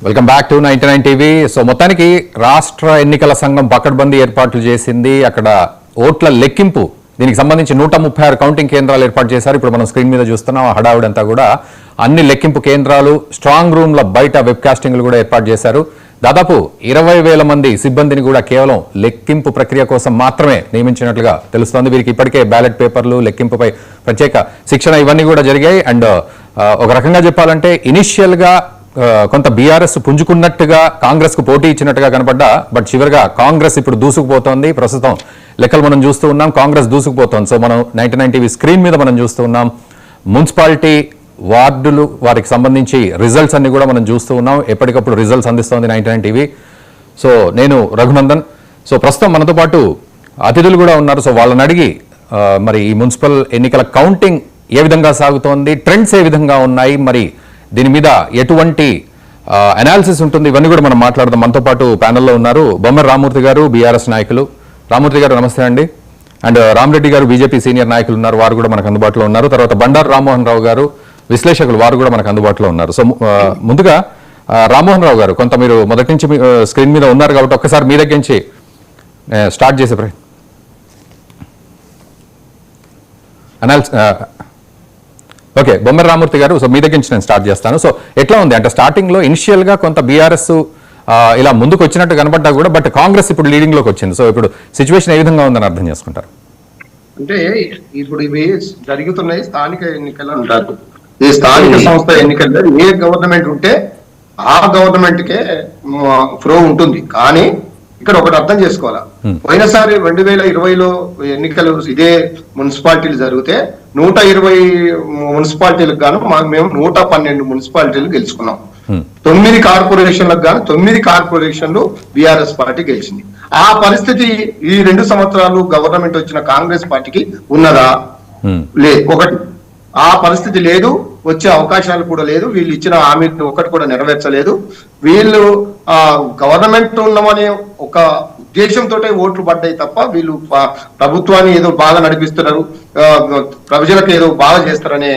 Welcome back to 99 TV. So మొత్తానికి రాష్ట్ర ఎన్నికల సంఘం పకడ్బందీ ఏర్పాట్లు చేసింది. అక్కడ ఓట్ల లెక్కింపు దీనికి సంబంధించి 136 కౌంటింగ్ కేంద్రాలు ఏర్పాటు చేశారు. ఇప్పుడు మనం స్క్రీన్ మీద చూస్తున్నాం. హడావుడంతా కూడా అన్ని లెక్కింపు కేంద్రాలు, స్ట్రాంగ్ రూమ్ల బయట వెబ్ కాస్టింగ్లు కూడా ఏర్పాటు చేశారు. దాదాపు 20,000 మంది సిబ్బందిని కూడా కేవలం లెక్కింపు ప్రక్రియ కోసం మాత్రమే నియమించినట్లుగా తెలుస్తోంది. వీరికి ఇప్పటికే బ్యాలెట్ పేపర్లు, లెక్కింపుపై ప్రత్యేక శిక్షణ ఇవన్నీ కూడా జరిగాయి. అండ్ ఒక రకంగా చెప్పాలంటే ఇనిషియల్ గా కొంత బీఆర్ఎస్ పుంజుకున్నట్టుగా కాంగ్రెస్ కు పోటీ ఇచ్చినట్టుగా కనపడ్డా, బట్ చివరిగా కాంగ్రెస్ ఇప్పుడు దూసుకుపోతోంది. ప్రస్తుతం లెక్కలు మనం చూస్తూ ఉన్నాం, కాంగ్రెస్ దూసుకుపోతోంది. సో మనం 99 టీవీ స్క్రీన్ మీద మనం చూస్తూ ఉన్నాం. మున్సిపాలిటీ వార్డులు వారికి సంబంధించి రిజల్ట్స్ అన్ని కూడా మనం చూస్తూ ఉన్నాం. ఎప్పటికప్పుడు రిజల్ట్స్ అందిస్తోంది 99 టీవీ. సో నేను రఘునందన్. సో ప్రస్తుతం మనతో పాటు అతిథులు కూడా ఉన్నారు. సో వాళ్ళని అడిగి మరి ఈ మున్సిపల్ ఎన్నికల కౌంటింగ్ ఏ విధంగా సాగుతోంది, ట్రెండ్స్ ఏ విధంగా ఉన్నాయి, మరి దీని మీద ఎటువంటి అనాలిసిస్ ఉంటుంది, ఇవన్నీ కూడా మనం మాట్లాడదాం. మనతో పాటు ప్యానెల్లో ఉన్నారు బొమ్మర రామూర్తి గారు, బీఆర్ఎస్ నాయకులు. రామూర్తి గారు నమస్తే అండి. అండ్ రామరెడ్డి గారు బీజేపీ సీనియర్ నాయకులు ఉన్నారు, వారు కూడా మనకు అందుబాటులో ఉన్నారు. తర్వాత బండారు రామ్మోహన్ రావు గారు విశ్లేషకులు, వారు కూడా మనకు అందుబాటులో ఉన్నారు. సో ముందుగా రామ్మోహన్ రావు గారు, కొంత మీరు మొదటి నుంచి స్క్రీన్ మీద ఉన్నారు కాబట్టి ఒక్కసారి మీ దగ్గర నుంచి స్టార్ట్ చేసే ఓకే. బొమ్మర రామూర్తి గారు, సో మీ దగ్గర నుంచి నేను స్టార్ట్ చేస్తాను. సో ఎట్లా ఉంది అంటే స్టార్టింగ్ లో ఇనిషియల్ గా కొంత బీఆర్ఎస్ ఇలా ముందుకు వచ్చినట్టు కనబడ్డా కూడా, బట్ కాంగ్రెస్ ఇప్పుడు లీడింగ్ లోకి వచ్చింది. సో ఇప్పుడు సిచ్యువేషన్ ఏ విధంగా ఉందని అర్థం చేసుకుంటారు? అంటే ఇప్పుడు ఇవి జరుగుతున్నాయి స్థానిక ఎన్నికలు అంటారు. ఈ స్థానిక సంస్థ ఎన్నికల్లో ఏ గవర్నమెంట్ ఉంటే ఆ గవర్నమెంట్ కే ఫ్లో ఉంటుంది. కానీ ఇక్కడ ఒకటి అర్థం చేసుకోవాలా, పోయినసారి 2020లో ఎన్నికలు ఇదే మున్సిపాలిటీలు జరిగితే 120 మున్సిపాలిటీలకు గాను మేము 112 మున్సిపాలిటీలు గెలుచుకున్నాం. 9 కార్పొరేషన్లకు గాను 9 కార్పొరేషన్లు బీఆర్ఎస్ పార్టీ గెలిచింది. ఆ పరిస్థితి ఈ 2 సంవత్సరాలు గవర్నమెంట్ వచ్చిన కాంగ్రెస్ పార్టీకి ఉన్నదా? లేదు. ఒకటి, ఆ పరిస్థితి లేదు, వచ్చే అవకాశాలు కూడా లేదు. వీళ్ళు ఇచ్చిన హామీలు ఒకటి కూడా నెరవేర్చలేదు. వీళ్ళు గవర్నమెంట్ ఉన్నామనే ఒక ఉద్దేశంతో ఓట్లు పడ్డాయి తప్ప వీళ్ళు ప్రభుత్వాన్ని ఏదో బాగా నడిపిస్తున్నారు, ప్రజలకు ఏదో బాగా చేస్తారనే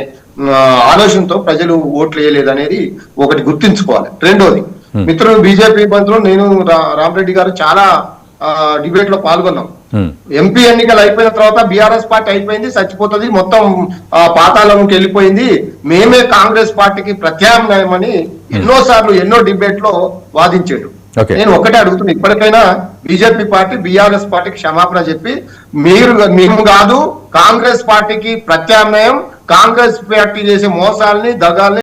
ఆలోచనతో ప్రజలు ఓట్లు వేయలేదు అనేది ఒకటి గుర్తించుకోవాలి. రెండోది, మిత్రులు బీజేపీ మంత్రులు నేను రామరెడ్డి గారు చాలా డిబేట్ లో పాల్గొన్నాం. ఎంపీ ఎన్నికలు అయిపోయిన తర్వాత బీఆర్ఎస్ పార్టీ అయిపోయింది, చచ్చిపోతుంది, మొత్తం పాతాళంకి వెళ్ళిపోయింది, మేమే కాంగ్రెస్ పార్టీకి ప్రత్యామ్నాయం అని ఎన్నోసార్లు ఎన్నో డిబేట్ లో వాదించాడు. నేను ఒకటే అడుగుతున్నా, ఇప్పటికైనా బీజేపీ పార్టీ బీఆర్ఎస్ పార్టీకి క్షమాపణ చెప్పి మేము కాదు కాంగ్రెస్ పార్టీకి ప్రత్యామ్నాయం, కాంగ్రెస్ పార్టీ చేసే మోసాలని దగాల్ని